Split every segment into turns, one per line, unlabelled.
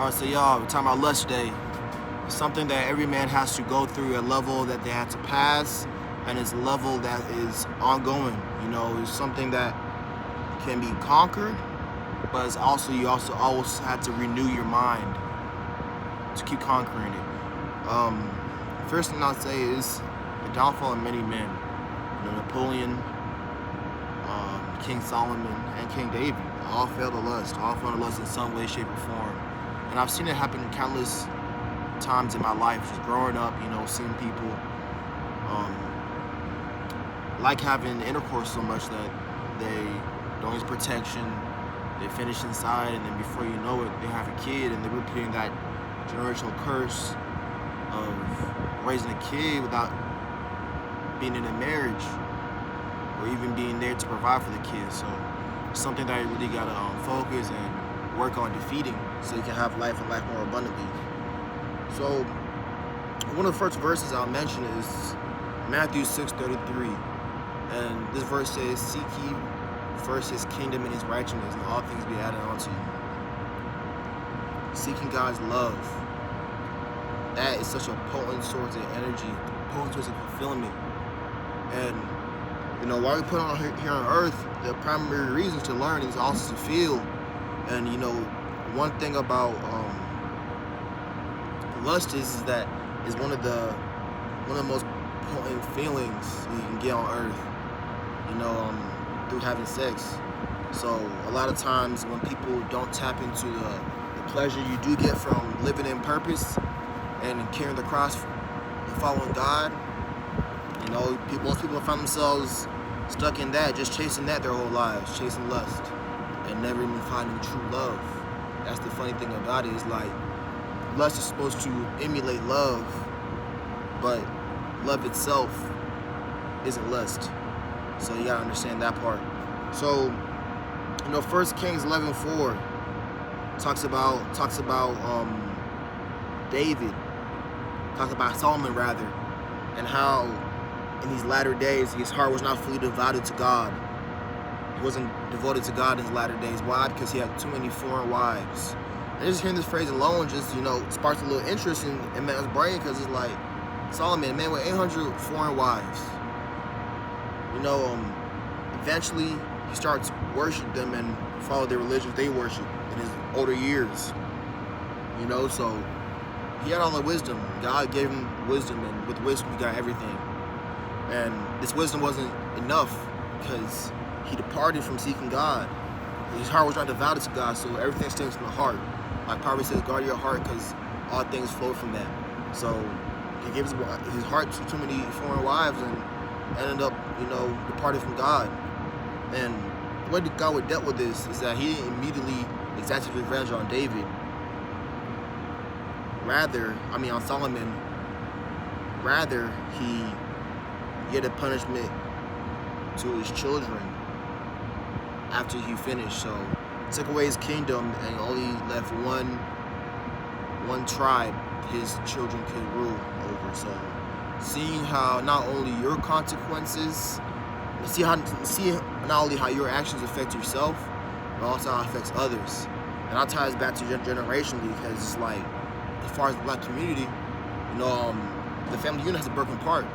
Alright, so y'all, we're talking about lust today. It's something that every man has to go through, a level that they have to pass, and it's a level that is ongoing. You know, it's something that can be conquered, but it's also you also always have to renew your mind to keep conquering it. First thing I'll say is the downfall of many men. You know, Napoleon, King Solomon, and King David all failed to lust. All failed to lust in some way, shape, or form. And I've seen it happen countless times in my life, just growing up, you know, seeing people like having intercourse so much that they don't use protection, they finish inside, and then before you know it, they have a kid, and they're repeating that generational curse of raising a kid without being in a marriage or even being there to provide for the kids. So it's something that you really gotta focus and work on defeating so you can have life and life more abundantly. So one of the first verses I'll mention is Matthew 6:33, and this verse says, "Seek ye first his kingdom and his righteousness, and all things be added unto you." Seeking God's love, that is such a potent source of energy, potent source of fulfillment. And you know, while we put on here on earth, the primary reason to learn is also to feel. And you know, one thing about lust is that is one of the most potent feelings you can get on earth. You know, through having sex. So a lot of times when people don't tap into the pleasure you do get from living in purpose and carrying the cross and following God, you know, most people find themselves stuck in that, just chasing that their whole lives, chasing lust, and never even finding true love. That's the funny thing about it, is like, lust is supposed to emulate love, but love itself isn't lust. So you gotta understand that part. So, you know, 1 Kings 11:4 talks about David, talks about Solomon rather, and how in these latter days his heart was not fully devoted to God. He wasn't devoted to God in his latter days. Why? Because he had too many foreign wives. And just hearing this phrase alone just, you know, sparks a little interest in man's brain, because it's like, Solomon, a man with 800 foreign wives. You know, eventually he starts worshiping them and follow their religions they worship in his older years. You know, so he had all the wisdom. God gave him wisdom, and with wisdom he got everything. And this wisdom wasn't enough because he departed from seeking God. His heart was not devoted to God, so everything stems from the heart. Like Proverbs says, guard your heart, because all things flow from that. So he gave his heart to too many foreign wives and ended up, you know, departed from God. And the way that God would dealt with this is that he didn't immediately exacted revenge on David. On Solomon. Rather, he gave a punishment to his children after he finished. So took away his kingdom and only left one tribe his children could rule over. So seeing how not only your consequences, see not only how your actions affect yourself, but also how it affects others. And that ties back to generationally, because it's like, as far as the black community, you know, the family unit has a broken part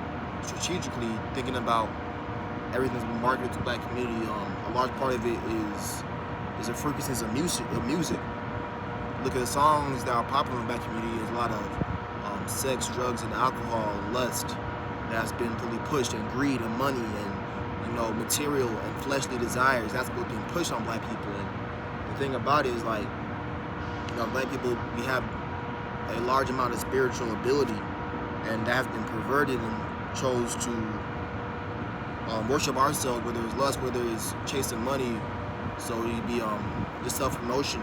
strategically, thinking about everything that's been marketed to the black community. A large part of it is a frequency of music. Look at the songs that are popular in the black community. There's a lot of sex, drugs, and alcohol, and lust that has been really pushed, and greed and money and, you know, material and fleshly desires. That's what's being pushed on black people. And the thing about it is, like, you know, black people, we have a large amount of spiritual ability, and that has been perverted and chose to worship ourselves, whether it's lust, whether it's chasing money, so it'd be just self-promotion,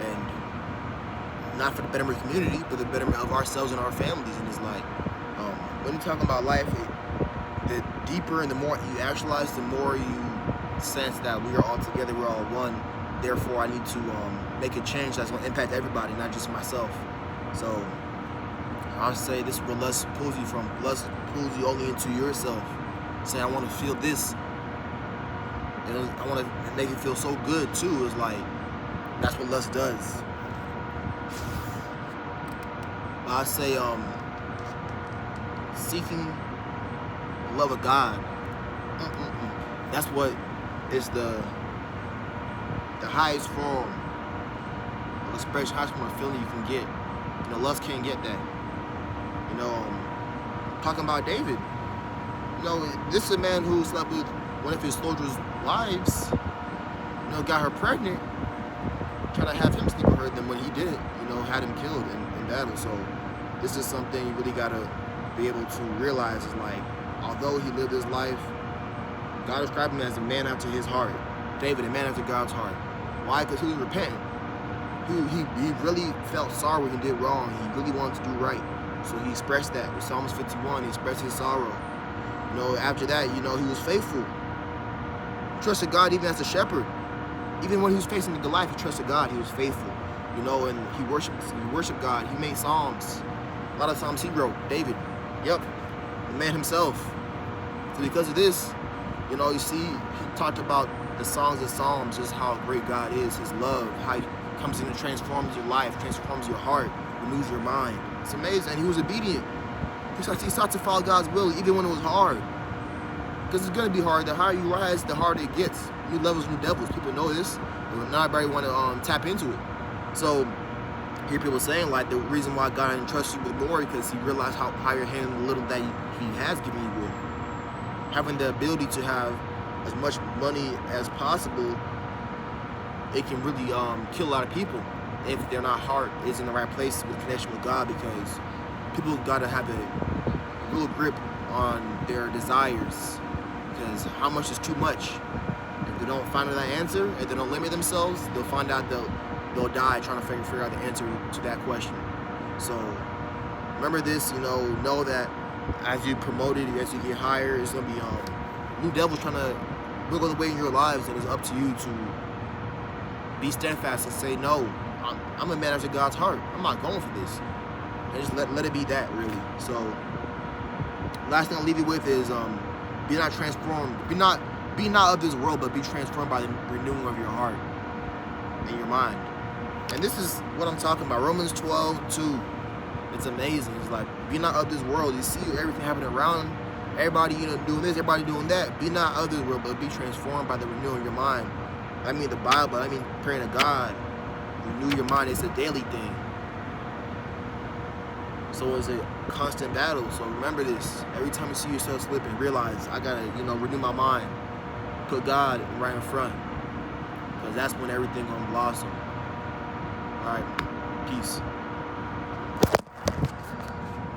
and not for the betterment of the community, but the betterment of ourselves and our families. And it's like, when you're talking about life, the deeper and the more you actualize, the more you sense that we are all together, we're all one. Therefore, I need to make a change that's going to impact everybody, not just myself. So I'll say this is where lust pulls you from. Lust pulls you only into yourself. Say, I want to feel this, and I want to make it feel so good too. It's like, that's what lust does. But I say seeking the love of God. That's what is the highest form of expression, highest form of feeling you can get. You know, lust can't get that. You know, talking about David. You know, this is a man who slept with one of his soldiers' wives. You know, got her pregnant. Trying to have him sleep with her. Then when he did it, you know, had him killed in battle. So this is something you really gotta be able to realize. Is like, although he lived his life, God described him as a man after his heart. David, a man after God's heart. Why? Because he was repentant. He really felt sorry when he did wrong. He really wanted to do right. So he expressed that. With Psalms 51, he expressed his sorrow. You know, after that, you know, he was faithful. He trusted God even as a shepherd. Even when he was facing the Goliath, he trusted God. He was faithful. You know, and he worshiped God. He made psalms. A lot of psalms he wrote. David. Yep. The man himself. So because of this, you know, you see, he talked about the songs of Psalms, just how great God is, his love, how he comes in and transforms your life, transforms your heart, renews your mind. It's amazing. And he was obedient. He started to follow God's will even when it was hard. Because it's going to be hard. The higher you rise, the harder it gets. New levels, new devils. People know this. But not everybody want to tap into it. So, I hear people saying, like, the reason why God entrusts you with more because he realized how higher hand the little that he has given you with. Having the ability to have as much money as possible, it can really kill a lot of people if their heart is in the right place with connection with God, because people got to have a real grip on their desires, because how much is too much? If they don't find that answer, if they don't limit themselves, they'll find out they'll die trying to figure out the answer to that question. So remember this, you know that as you promote it, as you get higher, it's gonna be new devils trying to wiggle the way in your lives, and it's up to you to be steadfast and say, no, I'm a man after God's heart. I'm not going for this. And just let it be that, really. So last thing I'll leave you with is be not transformed, be not of this world, but be transformed by the renewing of your heart and your mind. And this is what I'm talking about. Romans 12:2. It's amazing. It's like, be not of this world. You see everything happening around. Everybody, doing this, everybody doing that. Be not of this world, but be transformed by the renewing of your mind. I mean the Bible. I mean praying to God. Renew your mind. It's a daily thing. So it's a constant battle. So remember this. Every time you see yourself slipping, realize I gotta, renew my mind. Put God right in front. Because that's when everything gonna blossom. Alright. Peace.